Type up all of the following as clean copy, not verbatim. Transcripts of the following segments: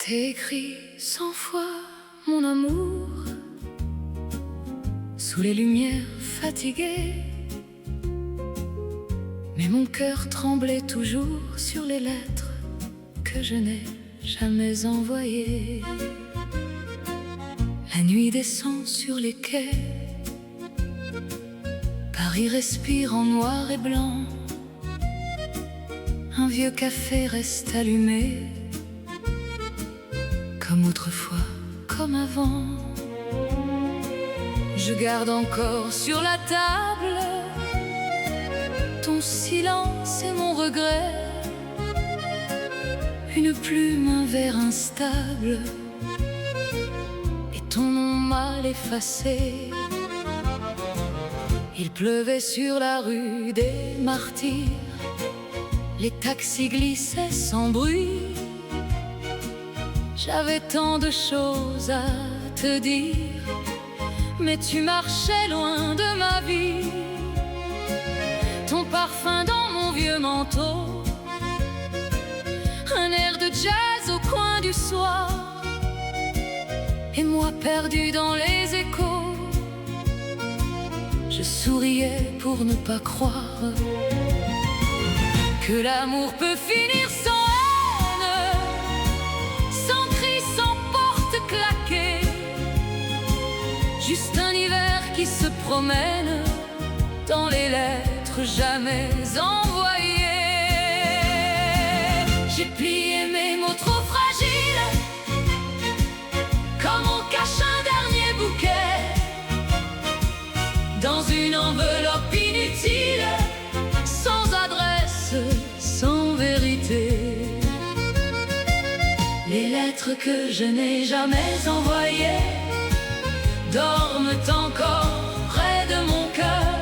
t'ai écrit 100 fois mon amour sous les lumières fatiguées, mais mon cœur tremblait toujours sur les lettres que je n'ai jamais envoyées. La nuit descend sur les quais, Paris respire en noir et blanc. Un vieux café reste allumé, comme autrefois, comme avant. Je garde encore sur la table ton silence et mon regret, une plume, un verre instable, et ton nom mal effacé. Il pleuvait sur la rue des Martyrs, les taxis glissaient sans bruit. J'avais tant de choses à te dire, mais tu marchais loin de ma vie. Ton parfum dans mon vieux manteau, un air de jazz au coin du soir, et moi perdu dans les échos. Je souriais pour ne pas croire que l'amour peut finir sans haine, sans cri, sans porte claquée. Juste un hiver qui se promène dans les lettres jamais envoyées. J'ai plié mes mots trop fragiles, comme on cache un dernier bouquet dans une enveloppe inutile, sans adresse, sans vérité. Les lettres que je n'ai jamais envoyées dorment encore près de mon cœur.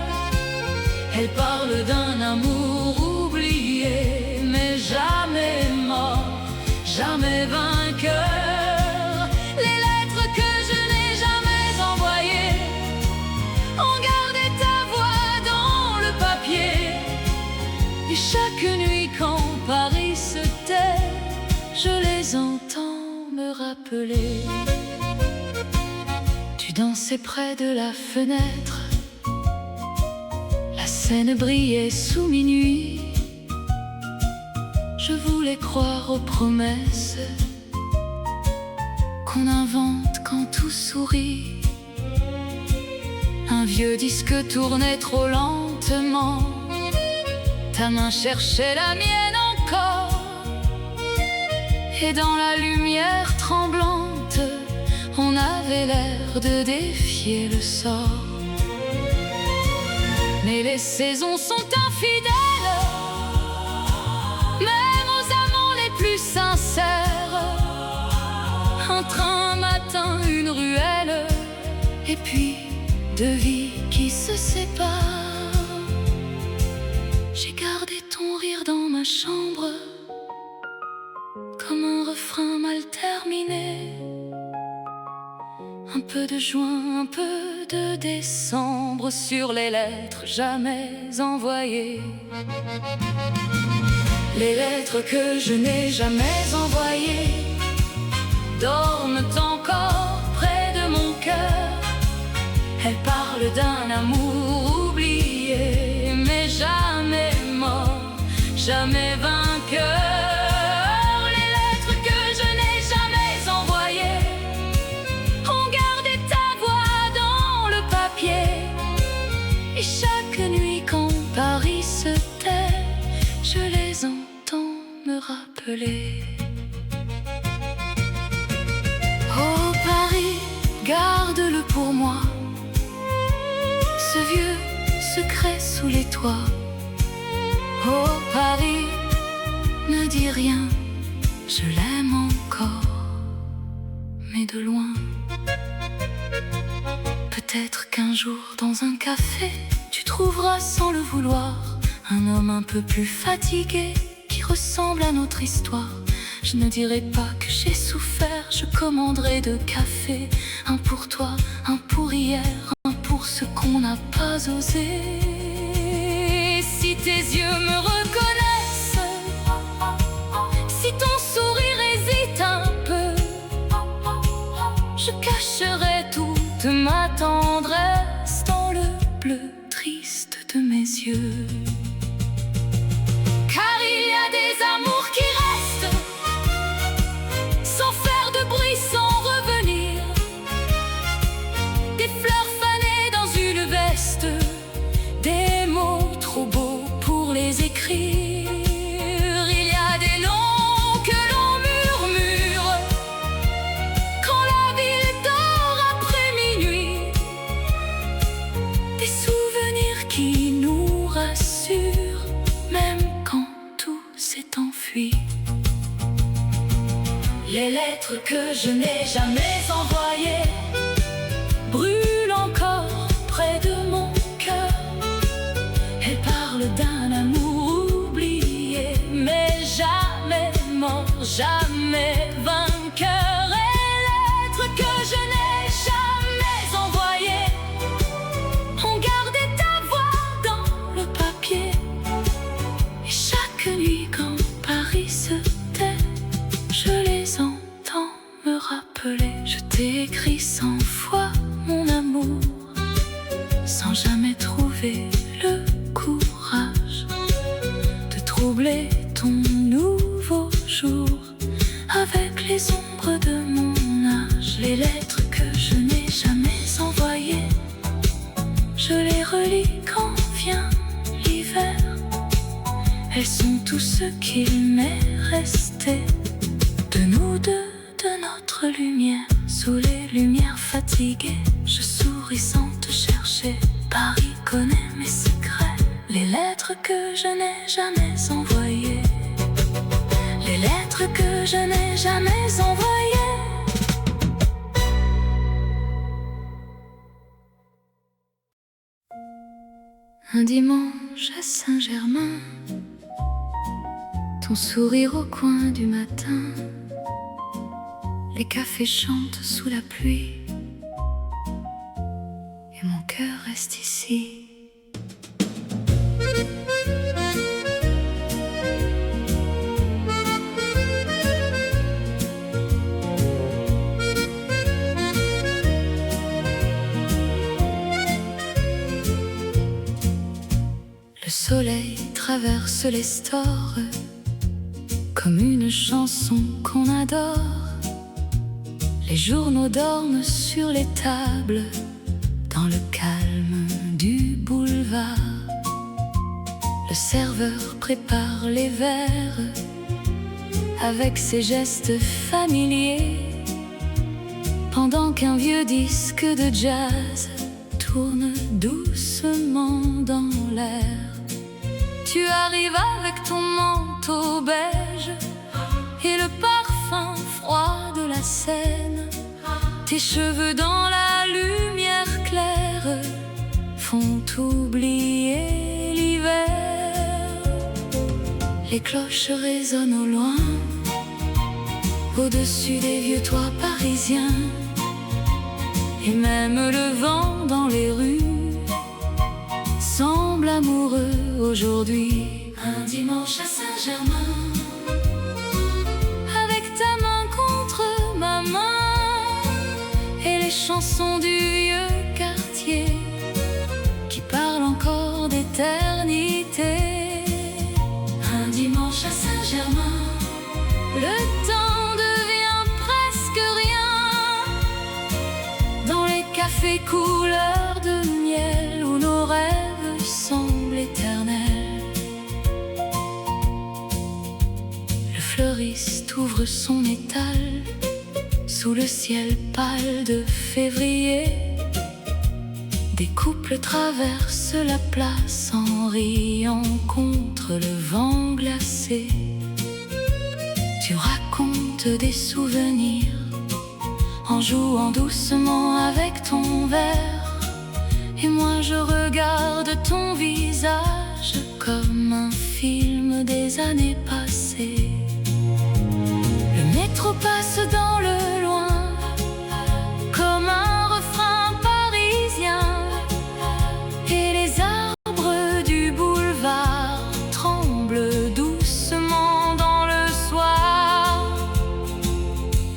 Elles parlent d'un amour oublié, mais jamais mort, jamais vainqueur. Les lettres que je n'ai jamais envoyées ont gardé ta voix dans le papier. Et chaque nuit quand Paris se tait, je les entends me rappeler. Tu dansais près de la fenêtre, la Seine brillait sous minuit. Je voulais croire aux promesses qu'on invente quand tout sourit. Un vieux disque tournait trop lentement, ta main cherchait la mienne encore, et dans la lumière tremblante, on avait l'air de défier le sort. Mais les saisons sont infidèles, même aux amants les plus sincères. Un train, un matin, une ruelle, et puis deux vies qui se séparent. J'ai gardé ton rire dans ma chambre, comme un refrain mal terminé. Un peu de juin, un peu de décembre sur les lettres jamais envoyées. Les lettres que je n'ai jamais envoyées dorment encore près de mon cœur. Elles parlent d'un amour oublié, mais jamais mort, jamais vainqueur. Les lettres que je n'ai jamais envoyées ont gardé ta voix dans le papier. Et chaque nuit quand Paris se tait, je les entends me rappeler. Oh Paris, garde-le pour moi, ce vieux secret sous les toits. Oh Paris, ne dis rien, je l'aime encore, mais de loin. Peut-être qu'un jour dans un café, tu trouveras sans le vouloir un homme un peu plus fatigué qui ressemble à notre histoire. Je ne dirai pas que j'ai souffert, je commanderai 2 cafés, un pour toi, un pour hier, un pour ce qu'on n'a pas osé. Si tes yeux me reconnaissent, si ton sourire hésite un peu, je cacherai toute ma tendresse dans le bleu triste de mes yeux. Car il y a des amours qui restent sans faire de bruit, sans revenir. Des fleurs fanées dans une veste, des mots trop beaux pour les écrire. Il y a des noms que l'on murmure quand la ville dort après minuit. Des souvenirs qui nous rassurent même quand tout s'est enfui. Les lettres que je n'ai jamais envoyées brûlent encore près de mon cœur. Elles parlent d'un amour oublié, mais jamais mort, jamais vainqueur. Et lettres que je n'ai jamais envoyées ont gardé ta voix dans le papier. Et chaque nuit quand Paris se tait, je les entends me rappeler. Je t'ai écrit 100 fois mon amour, sans jamais trouver le courage de troubler ton nouveau jour avec les ombres de mon âge. Les lettres que je n'ai jamais envoyées, je les relis quand vient l'hiver. Elles sont tout ce qu'il m'est resté de nous deux, de notre lumière. Sous les lumières fatiguées, je souris sans te chercher. Paris connaît mes secrets. Les lettres que je n'ai jamais envoyées, les lettres que je n'ai jamais envoyées. Un dimanche à Saint-Germain, ton sourire au coin du matin, les cafés chantent sous la pluie, et mon cœur reste ici. Le soleil traverse les stores comme une chanson qu'on adore. Les journaux dorment sur les tables dans le calme du boulevard. Le serveur prépare les verres avec ses gestes familiers, pendant qu'un vieux disque de jazz tourne doucement dans l'air. Tu arrives avec ton manteau beige et le parfum froid de la Seine. Tes cheveux dans la lumière claire font oublier l'hiver. Les cloches résonnent au loin, au-dessus des vieux toits parisiens. Et même le vent dans les rues semble amoureux aujourd'hui. Un dimanche à Saint-Germain, avec ta main contre ma main, et les chansons du vieux quartier qui parlent encore d'éternité. Un dimanche à Saint-Germain, le temps devient presque rien dans les cafés couleur de miel où nos rêves semblent éternels. Le fleuriste ouvre son étal sous le ciel pâle de février. Des couples traversent la place en riant contre le vent glacé. Tu racontes des souvenirs en jouant doucement avec ton verre. Et moi je regarde ton visage comme un film des années passées. Le métro passe dans le loin comme un refrain parisien, et les arbres du boulevard tremblent doucement dans le soir.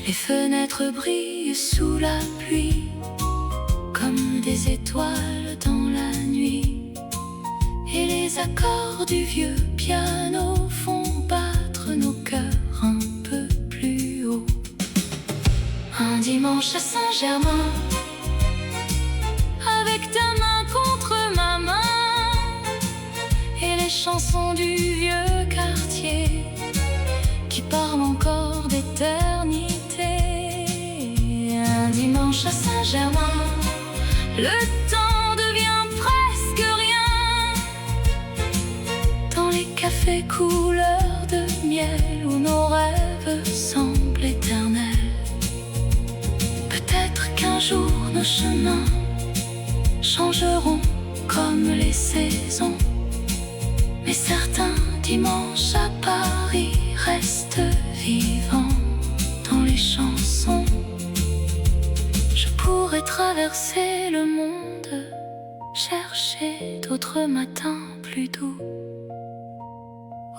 Les fenêtres brillent sous sous la pluie, comme des étoiles dans la nuit. Et les accords du vieux piano font battre nos cœurs un peu plus haut. Un dimanche à Saint-Germain, avec ta main contre ma main, et les chansons du vieux quartier qui parlent encore d'éternité. Un dimanche à Saint-Germain, le temps devient presque rien, dans les cafés couleur de miel où nos rêves semblent éternels. Peut-être qu'un jour nos chemins changeront comme les saisons, mais certains dimanches à Paris restent vivants dans les chansons. Je pourrais traverser le monde, chercher d'autres matins plus doux.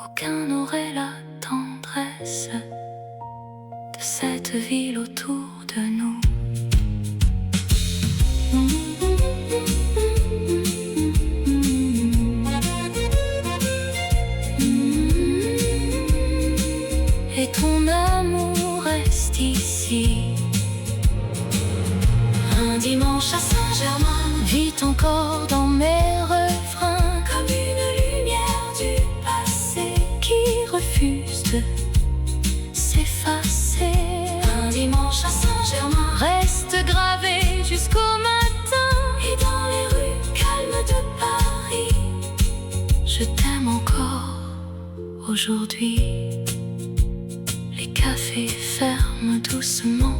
Aucun n'aurait la tendresse de cette ville autour de nous. Et ton amour reste ici. Un dimanche à Saint-Germain vit encore dans mes refrains, comme une lumière du passé qui refuse de s'effacer. Un dimanche à Saint-Germain reste gravé jusqu'au matin, et dans les rues calmes de Paris, je t'aime encore aujourd'hui. Les cafés ferment doucement,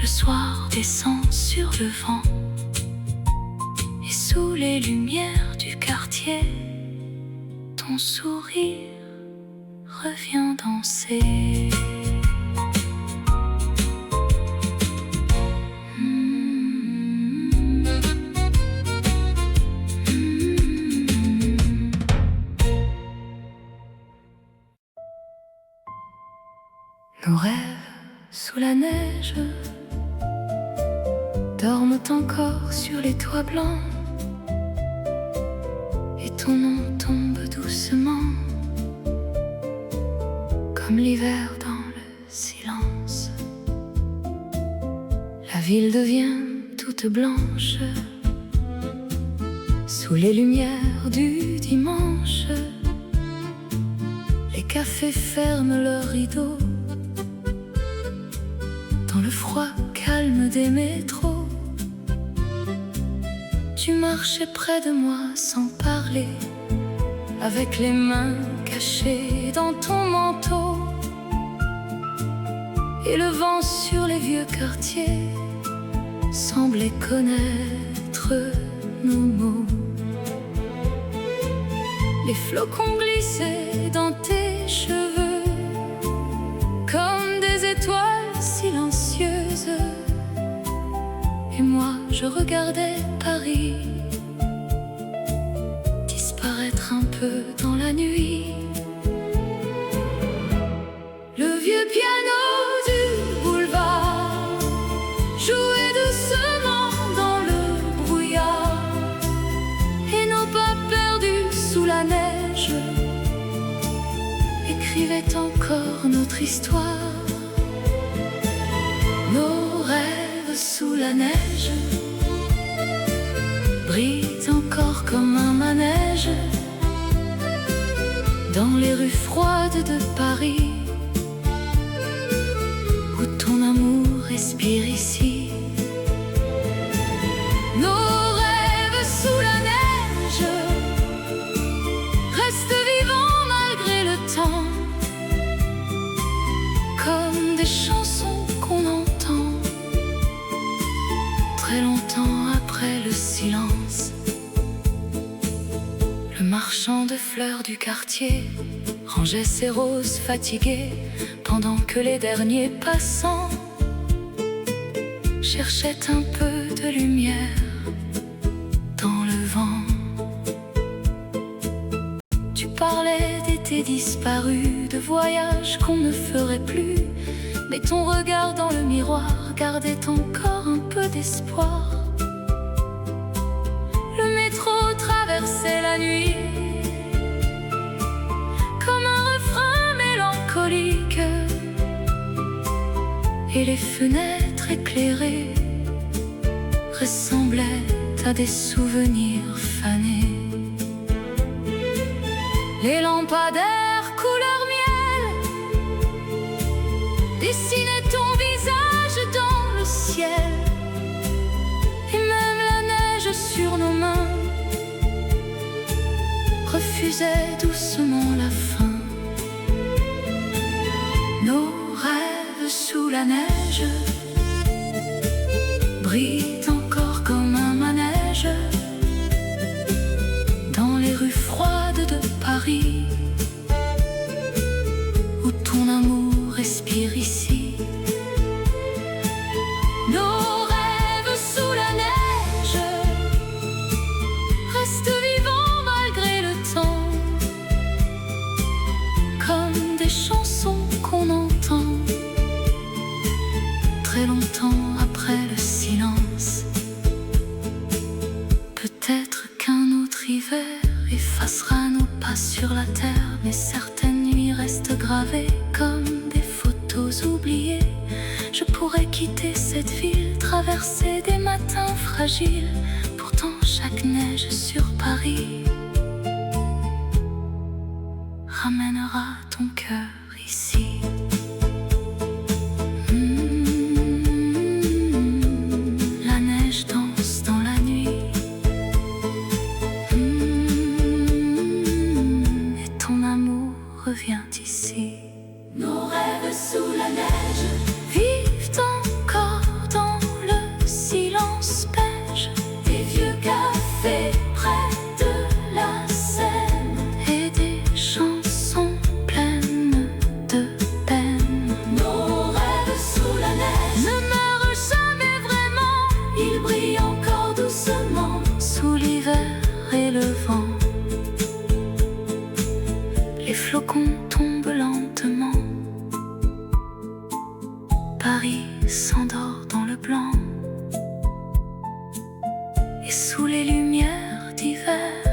le soir descend sur le vent, et sous les lumières du quartier, ton sourire revient danser. Nos rêves sous la neige dorment encore sur les toits blancs, et ton nom tombe doucement, comme l'hiver dans le silence. La ville devient toute blanche sous les lumières du dimanche. Les cafés ferment leurs rideaux dans le froid calme des métros. Tu marchais près de moi sans parler, avec les mains cachées dans ton manteau, et le vent sur les vieux quartiers semblait connaître nos mots. Les flocons glissaient dans tes cheveux comme des étoiles silencieuses, et moi je regardais Paris disparaître un peu dans la nuit. Le vieux piano du boulevard jouait doucement dans le brouillard, et nos pas perdus sous la neige écrivaient encore notre histoire. Nos rêves sous la neige brillent encore comme un manège dans les rues froides de Paris, où ton amour respire ici. Nos rêves sous la neige restent vivants malgré le temps, comme des chansons qu'on entend très longtemps après le silence. Le marchand de fleurs du quartier rangeait ses roses fatiguées, pendant que les derniers passants cherchaient un peu de lumière dans le vent. Tu parlais d'étés disparus, de voyages qu'on ne ferait plus, mais ton regard dans le miroir garder ton corps un peu d'espoir. Le métro traversait la nuit comme un refrain mélancolique, et les fenêtres éclairées ressemblaient à des souvenirs fanés. Les lampadaires couleur miel dessinaient ton visage dans le ciel, et même la neige sur nos mains refusait doucement la fin. Nos rêves sous la neige brillent encore comme un manège dans les rues froides de Paris, où ton amour respire ici. Nos rêves sous la neige restent vivants malgré le temps, comme des chansons qu'on entend très longtemps après le silence. Peut-être qu'un autre hiver effacera nos pas sur la terre, mais certaines nuits restent gravées comme des photos oubliées. Je pourrais quitter cette ville, traverser des matins fragiles. Pourtant chaque neige sur Paris ramènera ton cœur ici. La neige danse dans la nuit, et ton amour revient ici. Nos rêves sous la neige vivent encore dans le silence beige des vieux cafés près de la Seine, et des chansons pleines de peine. Nos rêves sous la neige ne meurent jamais vraiment, ils brillent encore doucement sous l'hiver et le vent. Les flocons tombent lentement, Paris s'endort dans le blanc, et sous les lumières d'hiver,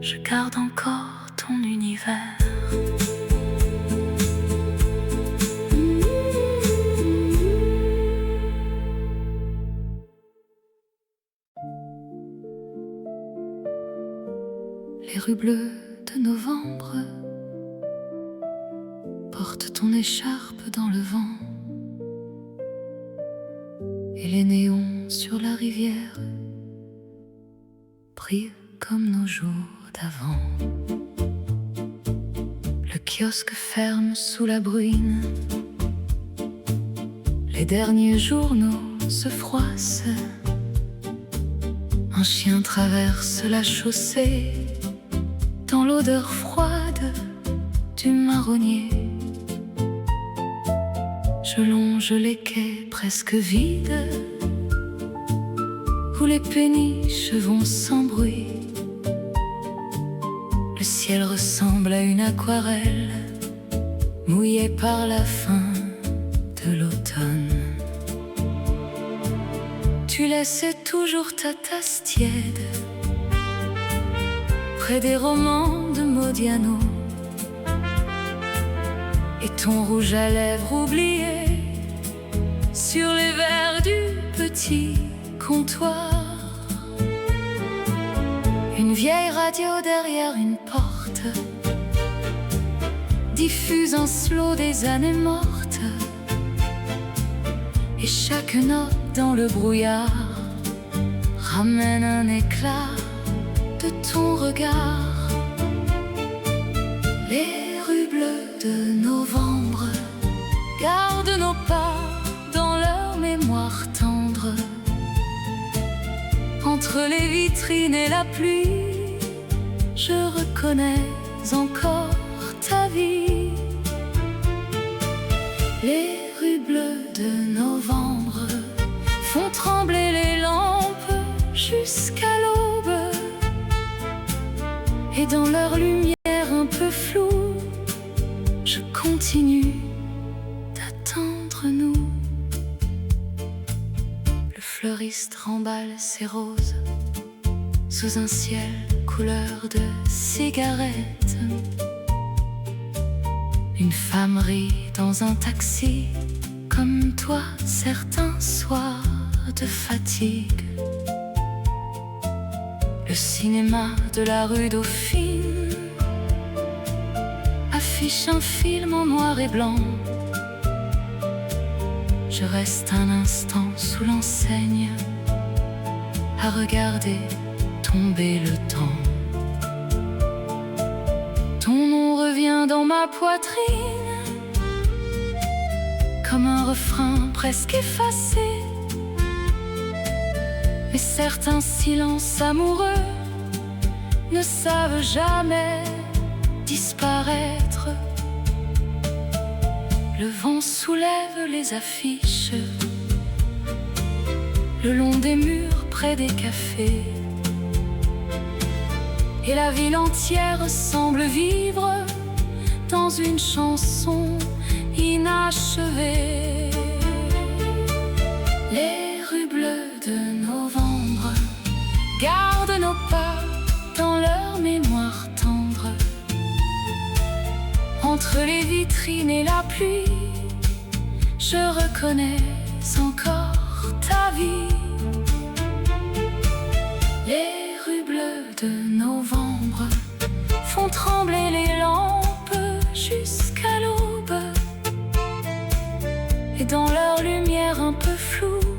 je garde encore ton univers. Les rues bleues de novembre portent ton écharpe dans le vent, et les néons sur la rivière brillent comme nos jours d'avant. Le kiosque ferme sous la bruine, les derniers journaux se froissent, un chien traverse la chaussée dans l'odeur froide du marronnier. Je longe les quais presque vides, où les péniches vont sans bruit. Le ciel ressemble à une aquarelle mouillée par la fin de l'automne. Tu laissais toujours ta tasse tiède près des romans de Modiano, et ton rouge à lèvres oublié sur les verres du petit comptoir. Une vieille radio derrière une porte diffuse un slow des années mortes, et chaque note dans le brouillard ramène un éclat de ton regard. Les rues bleues de novembre gardent nos pas dans leur mémoire tendre. Entre les vitrines et la pluie, je reconnais encore ta vie. Les rues bleues de novembre font trembler les lampes jusqu'à l'aube, et dans leur lumière un peu floue, je continue d'attendre. fleuriste remballe ses roses sous un ciel couleur de cigarette. Une femme rit dans un taxi, comme toi certains soirs de fatigue. Le cinéma de la rue Dauphine affiche un film en noir et blanc. Je reste un instant sous l'enseigne à regarder tomber le temps. Ton nom revient dans ma poitrine comme un refrain presque effacé. Mais certains silences amoureux ne savent jamais disparaître. Le vent soulève les affiches le long des murs près des cafés, et la ville entière semble vivre dans une chanson inachevée. Les rues bleues de novembre gardent nos pas dans leur mémoire tendre. Entre les vitrines et la pluie, je reconnais encore ta vie. Les rues bleues de novembre font trembler les lampes jusqu'à l'aube, et dans leur lumière un peu floue,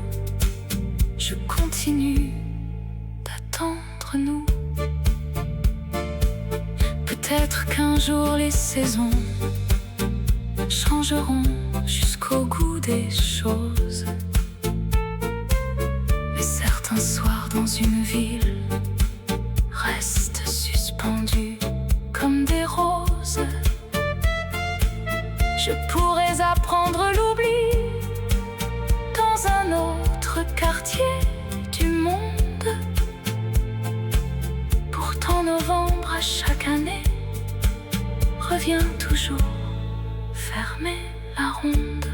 je continue d'attendre nous. Peut-être qu'un jour les saisons changeront jusqu'au goût des choses. Mais certains soirs dans une ville restent suspendus comme des roses. Je pourrais apprendre l'oubli dans un autre quartier du monde. Pourtant novembre à chaque année revient toujours fermer la ronde.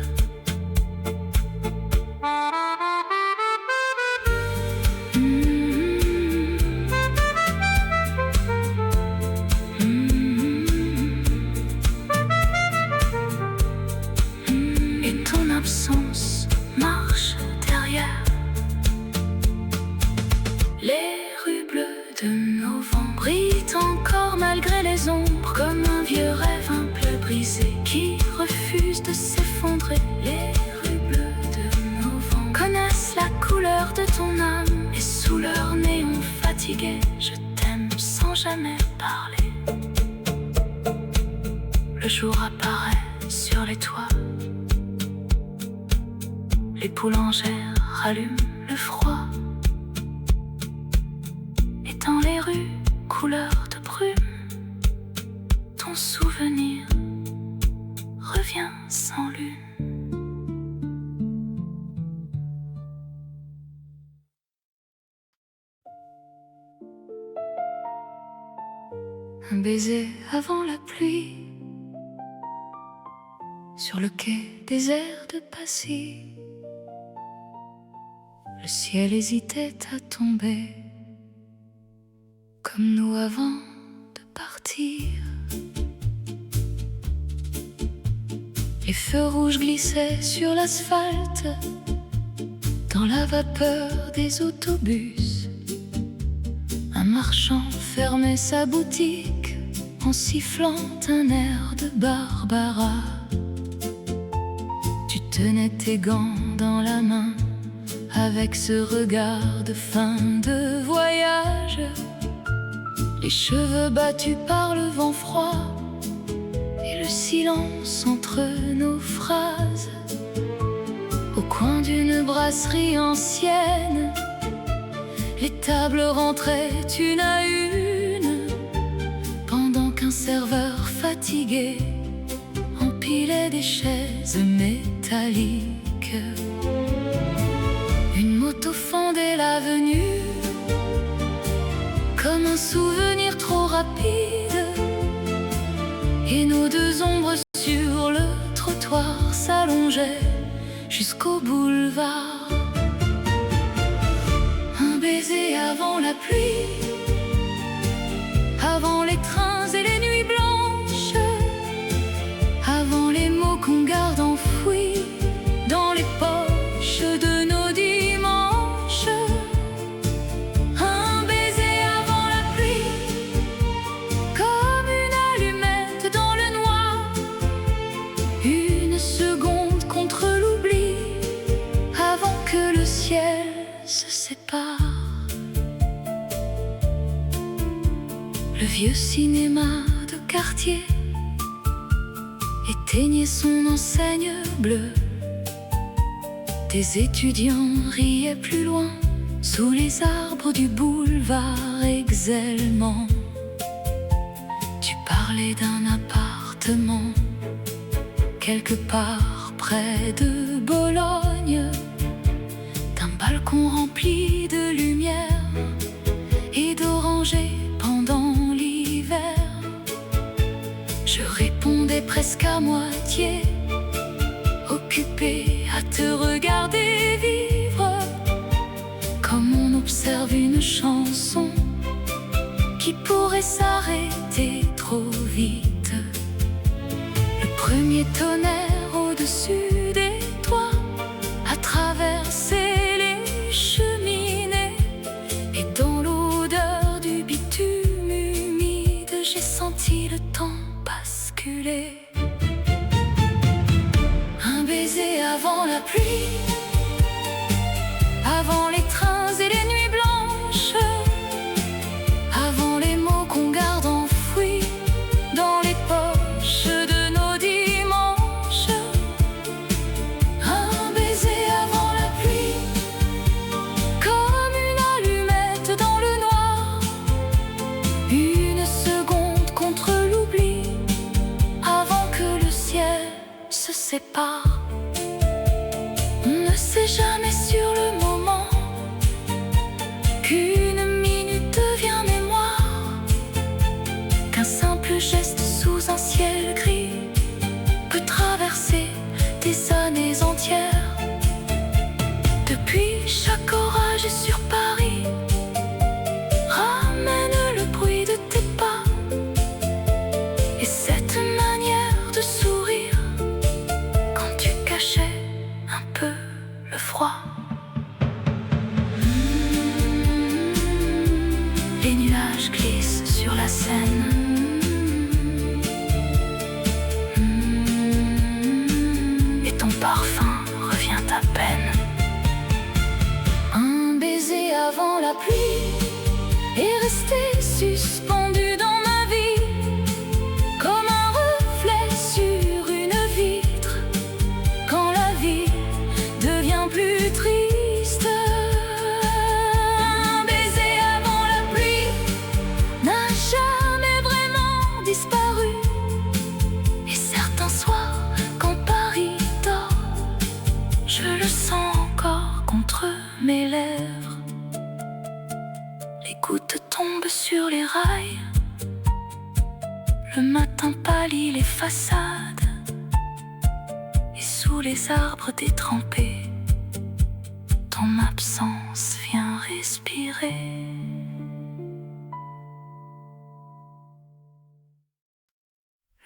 Et ton absence marche derrière. Les rues bleues de novembre brillent encore malgré les ombres, comme un vieux rêve un peu brisé qui refuse de s'effondrer. Les rues bleues de novembre connaissent la couleur de ton âme, et sous leur néon fatigué, je t'aime sans jamais parler. Le jour apparaît sur les toits, les boulangères rallument le froid, et dans les rues couleur de brume, ton souvenir revient sans lune. Un baiser avant la pluie sur le quai désert de Passy. Le ciel hésitait à tomber comme nous avant de partir. Les feux rouges glissaient sur l'asphalte dans la vapeur des autobus. Un marchand fermait sa boutique en sifflant un air de Barbara. Tu tenais tes gants dans la main avec ce regard de fin de voyage, les cheveux battus par le vent froid et le silence entre nos phrases. Au coin d'une brasserie ancienne, les tables rentraient une à une, pendant qu'un serveur fatigué empilait des chaises métalliques. Une moto fendait l'avenue comme un souvenir trop rapide, et nos deux ombres sur le trottoir s'allongeaient jusqu'au boulevard. baiser avant la pluie, avant les trains et les nuits blanches, avant les mots qu'on garde enfouis dans les poches de nos dimanches. Un baiser avant la pluie, comme une allumette dans le noir, une seconde contre l'oubli, avant que le ciel se sépare. Le vieux cinéma de quartier éteignait son enseigne bleue. Des étudiants riaient plus loin, sous les arbres du boulevard Exelmans. Tu parlais d'un appartement quelque part près de Bologne, d'un balcon rempli de lumière et d'orangers pendant l'hiver. Je répondais presque à moitié, occupé à te regarder vivre, comme on observe une chanson qui pourrait s'arrêter trop vite. Le premier tonnerre au-dessus des toits a traversé les cheminées, et dans l'odeur du bitume humide, j'ai senti le temps basculer. Un baiser avant la pluie, avant les trains et les nuits blanches, avant les mots qu'on garde enfouis dans les poches de nos dimanches. Un baiser avant la pluie, comme une allumette dans le noir, une seconde contre l'oubli, avant que le ciel se sépare. On ne sait jamais sur le moment qu'une minute devient mémoire, qu'un simple geste sous un ciel gris peut traverser des années entières. Depuis chaque orage sur Paris ramène le bruit de tes pas et cette manière de sourire quand tu cachais un peu le froid. Les nuages glissent sur la Seine. Et ton parfum revient à peine. Un baiser avant la pluie est resté suspendu dans ma vie, comme un reflet sur une vitre, quand la vie devient plus triste. Un baiser avant la pluie n'a jamais vraiment disparu, et certains soirs, quand Paris dort, je le sens encore contre mes lèvres. Les gouttes tombent sur les rails, le matin pâlit les façades, et sous les arbres détrempés, ton absence vient respirer.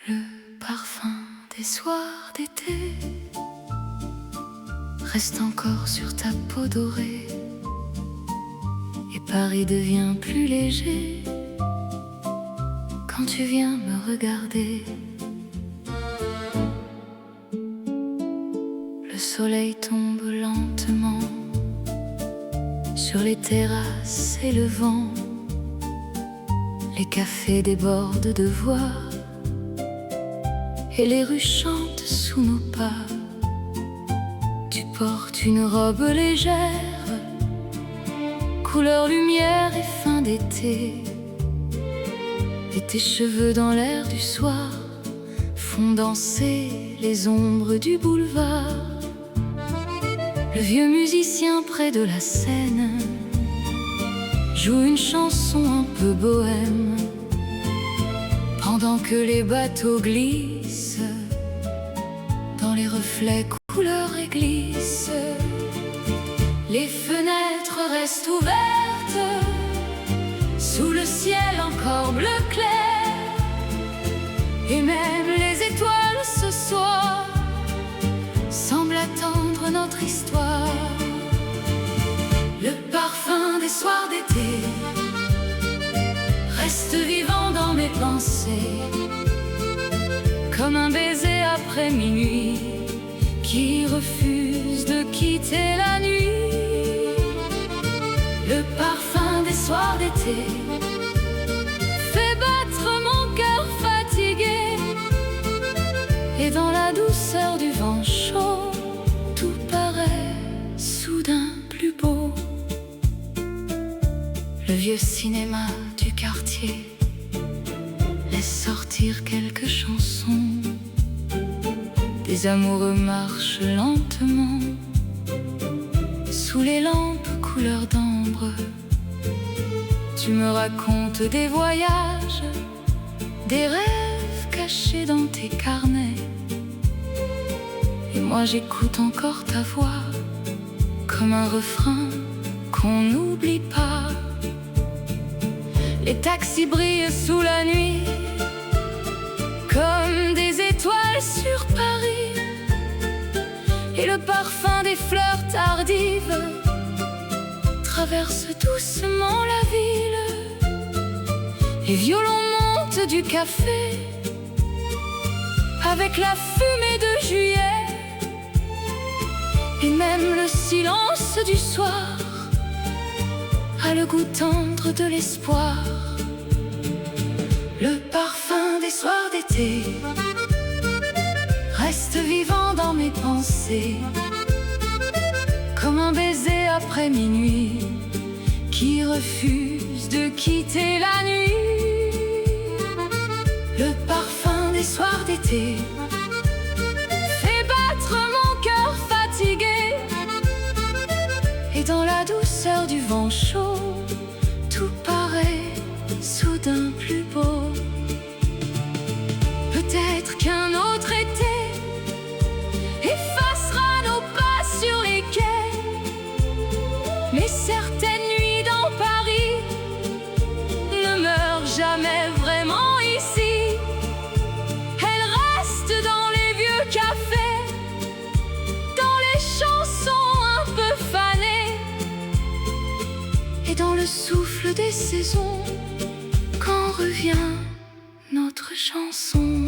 Le parfum des soirs d'été reste encore sur ta peau dorée, et Paris devient plus léger quand tu viens me regarder. Le soleil tombe lentement sur les terrasses et le vent, les cafés débordent de voix et les rues chantent sous nos pas. Tu portes une robe légère, couleur lumière et fin d'été, et tes cheveux dans l'air du soir font danser les ombres du boulevard. Le vieux musicien près de la Seine joue une chanson un peu bohème, pendant que les bateaux glissent dans les reflets couleur église. Les fenêtres restent ouvertes vertes, sous le ciel encore bleu clair, et même les étoiles ce soir semblent attendre notre histoire. Le parfum des soirs d'été reste vivant dans mes pensées, comme un baiser après minuit qui refuse de quitter la nuit. Le parfum des soirs d'été fait battre mon cœur fatigué, et dans la douceur du vent chaud, tout paraît soudain plus beau. Le vieux cinéma du quartier laisse sortir quelques chansons. Des amoureux marchent lentement sous les lampes couleur d'ambre. Tu me racontes des voyages, des rêves cachés dans tes carnets, et moi j'écoute encore ta voix comme un refrain qu'on n'oublie pas. Les taxis brillent sous la nuit comme des étoiles sur Paris, et le parfum des fleurs tardives traverse doucement la ville. Les violons montent du café avec la fumée de juillet, et même le silence du soir a le goût tendre de l'espoir. Le parfum des soirs d'été reste vivant dans mes pensées, comme un baiser après minuit qui refuse de quitter la nuit. Le parfum des soirs d'été fait battre mon cœur fatigué, et dans la douceur du vent chaud, tout paraît soudain plus beau. Peut-être qu'un autre été effacera nos pas sur les quais, mais certaines nuits dans Paris ne meurent jamais vraiment ici. Elles restent dans les vieux cafés, dans les chansons un peu fanées, et dans le souffle des saisons quand revient notre chanson.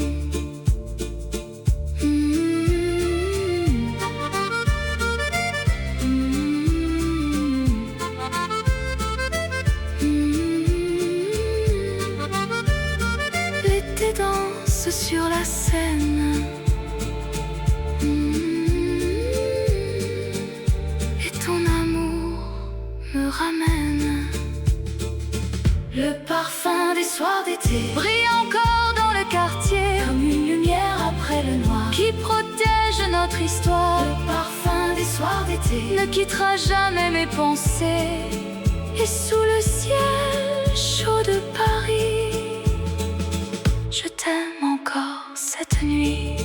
L'été danse sur la Seine, et ton amour me ramène. Le parfum des soirs d'été brille encore dans le quartier, comme une lumière après le noir qui protège notre histoire. Le parfum des soirs d'été ne quittera jamais mes pensées, et sous le ciel chaud de Paris, je t'aime encore cette nuit.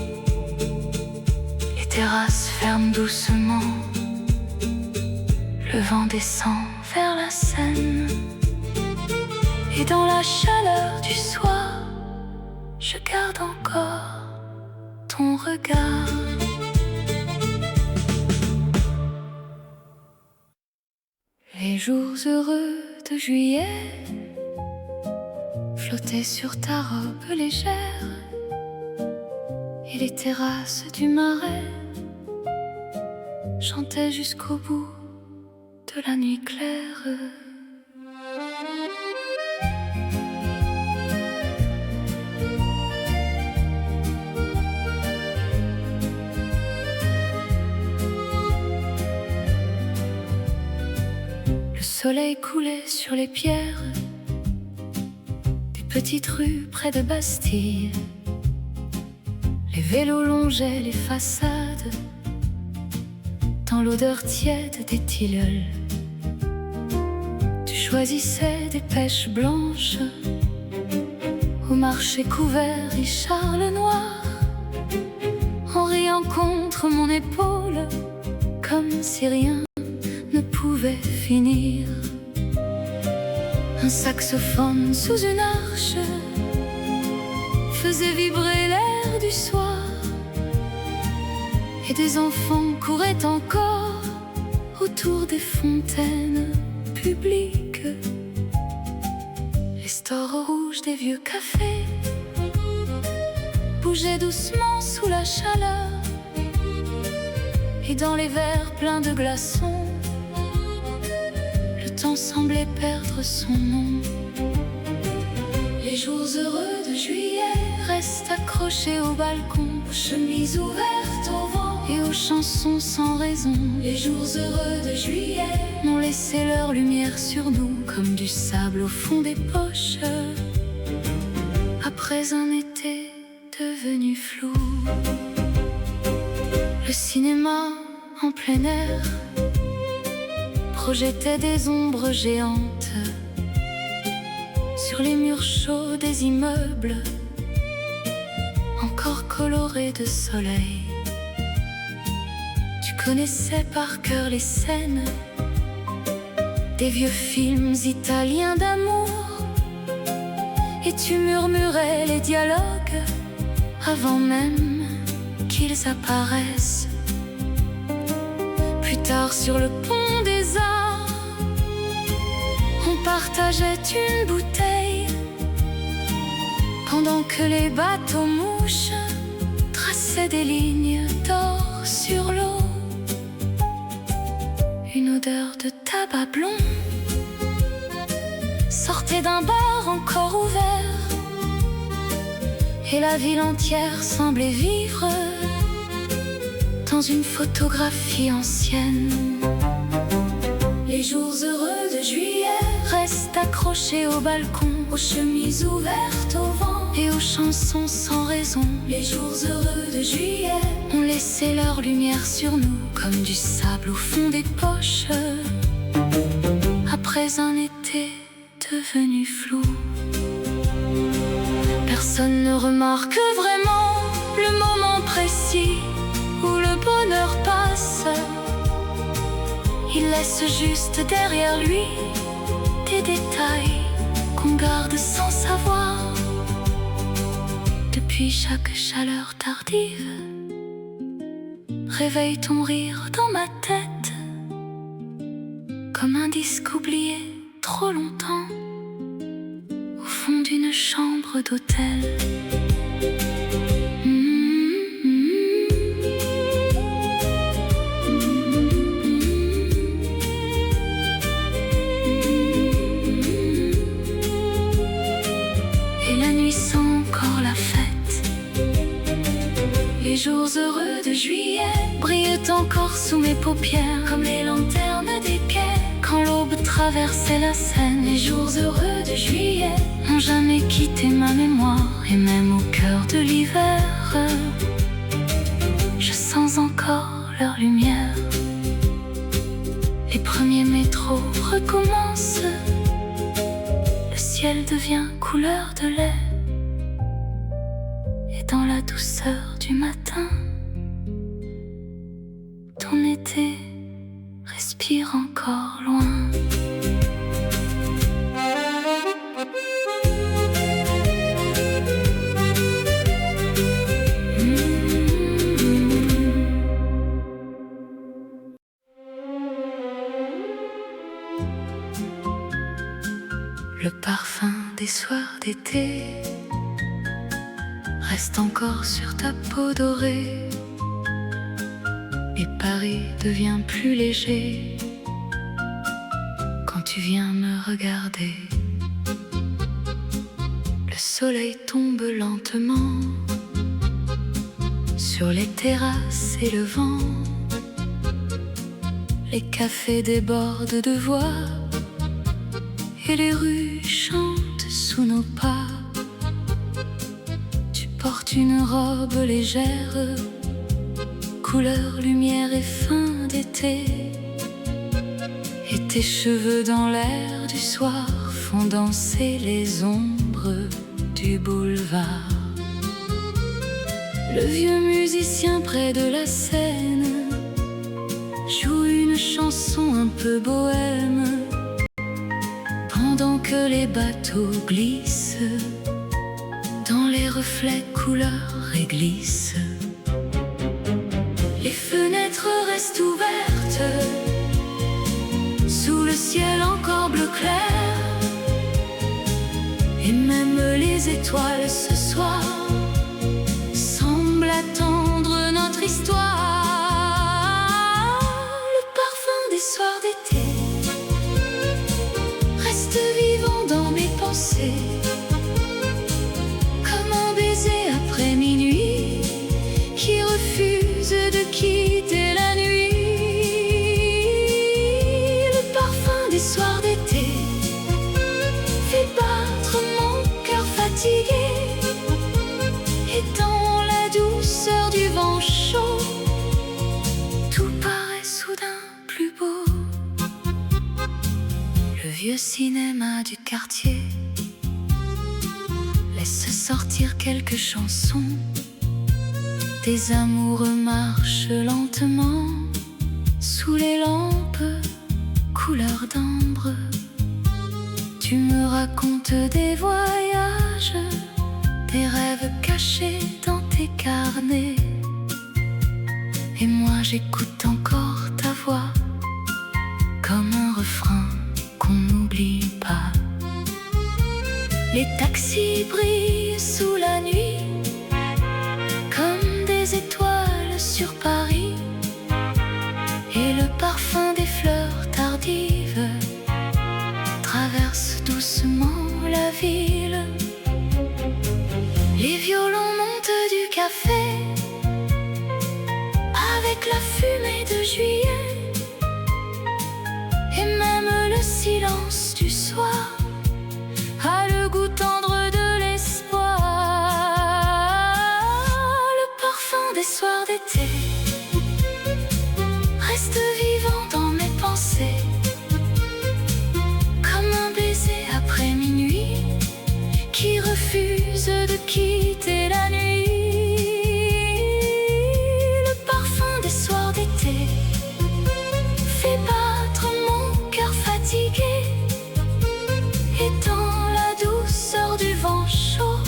Les terrasses ferment doucement, le vent descend vers la Seine, et dans la chaleur du soir, je garde encore ton regard. Les jours heureux de juillet flottaient sur ta robe légère, et les terrasses du Marais chantaient jusqu'au bout de la nuit claire. Le soleil coulait sur les pierres des petites rues près de Bastille. Les vélos longeaient les façades dans l'odeur tiède des tilleuls. Tu choisissais des pêches blanches au marché couvert Richard Lenoir, en riant contre mon épaule comme si rien ne pouvait finir. saxophone sous une arche faisait vibrer l'air du soir, et des enfants couraient encore autour des fontaines publiques. Les stores rouges des vieux cafés bougeaient doucement sous la chaleur, et dans les verres pleins de glaçons, le temps semblait perdre son nom. Les jours heureux de juillet restent accrochés au balcon, aux chemises ouvertes au vent et aux chansons sans raison. Les jours heureux de juillet ont laissé leur lumière sur nous, comme du sable au fond des poches, après un été devenu flou. Le cinéma en plein air projetait des ombres géantes sur les murs chauds des immeubles, encore colorés de soleil. Tu connaissais par cœur les scènes des vieux films italiens d'amour, et tu murmurais les dialogues avant même qu'ils apparaissent. Plus tard, sur le pont des Arts, on partageait une bouteille, pendant que les bateaux mouches traçaient des lignes d'or sur l'eau. Une odeur de tabac blond sortait d'un bar encore ouvert, et la ville entière semblait vivre dans une photographie ancienne. Les jours heureux de juillet restent accrochés au balcon, aux chemises ouvertes au vent et aux chansons sans raison. Les jours heureux de juillet ont laissé leur lumière sur nous, comme du sable au fond des poches, après un été devenu flou. Personne ne remarque vraiment le moment précis où le bonheur passe. Il laisse juste derrière lui des détails qu'on garde sans savoir. Depuis chaque chaleur tardive, réveille ton rire dans ma tête, comme un disque oublié trop longtemps au fond d'une chambre d'hôtel. Et la nuit sent encore la fête. Les jours heureux de juillet brillent encore sous mes paupières, comme les lanternes des quais quand l'aube traversait la Seine. Les jours heureux de juillet n'ont jamais quitté ma mémoire, et même au cœur de l'hiver, je sens encore leur lumière. Les premiers métros recommencent, le ciel devient couleur de lait, et dans la douceur du matin, ton été respire encore loin. Le parfum des soirs d'été reste encore sur ta peau dorée, et Paris devient plus léger quand tu viens me regarder. Le soleil tombe lentement sur les terrasses et le vent, les cafés débordent de voix, et les rues chantent sous nos pas. Tu portes une robe légère, couleur lumière et fin d'été, et tes cheveux dans l'air du soir font danser les ombres du boulevard. Le vieux musicien près de la scène joue une chanson un peu bohème, pendant que les bateaux glissent dans les reflets couleur réglisse. Les fenêtres restent ouvertes sous le ciel encore bleu clair, et même les étoiles ce soir semblent attendre notre histoire. Le parfum des soirs d'été reste vivant dans mes pensées, comme un baiser après minuit qui refuse de quitter la nuit. Le parfum des soirs d'été fait battre mon cœur fatigué, et dans la douceur du vent chaud, tout paraît soudain plus beau. Le vieux cinéma du quartier laisse sortir quelques chansons. Des amoureux marchent lentement sous les lampes couleur d'ambre. Tu me racontes des voyages, des rêves cachés dans tes carnets, et moi j'écoute encore ta voix comme un refrain qu'on n'oublie pas. Les taxis brillent sous la nuit comme des étoiles sur Paris, et le parfum des fleurs tardives traverse doucement la ville. Les violons montent du café avec la fumée de juillet, et même le silence du soir a le goût tendre de l'espoir. Le parfum des soirs d'été reste vivant dans mes pensées, comme un baiser après minuit qui refuse de quitter la nuit. Le parfum des soirs d'été fait battre mon cœur fatigué, et dans la douceur du vent chaud,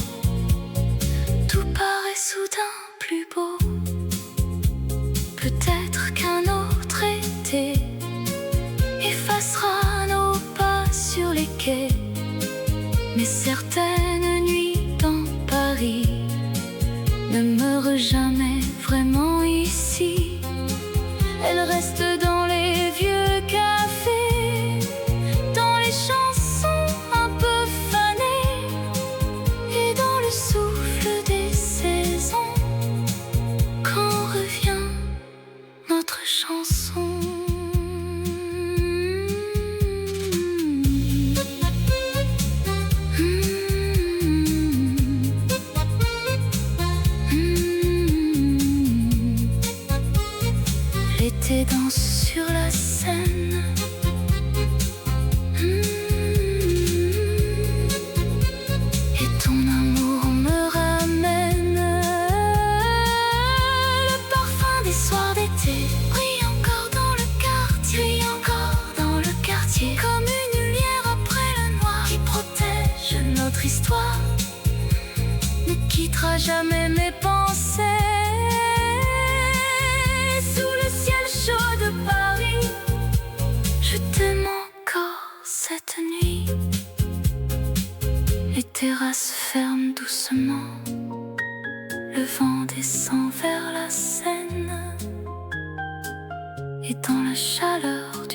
tout paraît soudain plus beau. Peut-être qu'un autre été effacera nos pas sur les quais, mais certaines nuits dans Paris ne meurent jamais vraiment ici. Elles restent dans les vieux cafés, dans les chansons un peu fanées, et dans le souffle des saisons, quand revient notre chanson. L'été danse sur la Seine, et ton amour me ramène. Le parfum des soirs d'été brille encore dans le quartier, comme une lumière après le noir qui protège notre histoire, ne quittera jamais mes pensées. Sous le ciel chaud de Paris, je t'aime encore cette nuit. Les terrasses ferment doucement, le vent descend vers la Seine, et dans la chaleur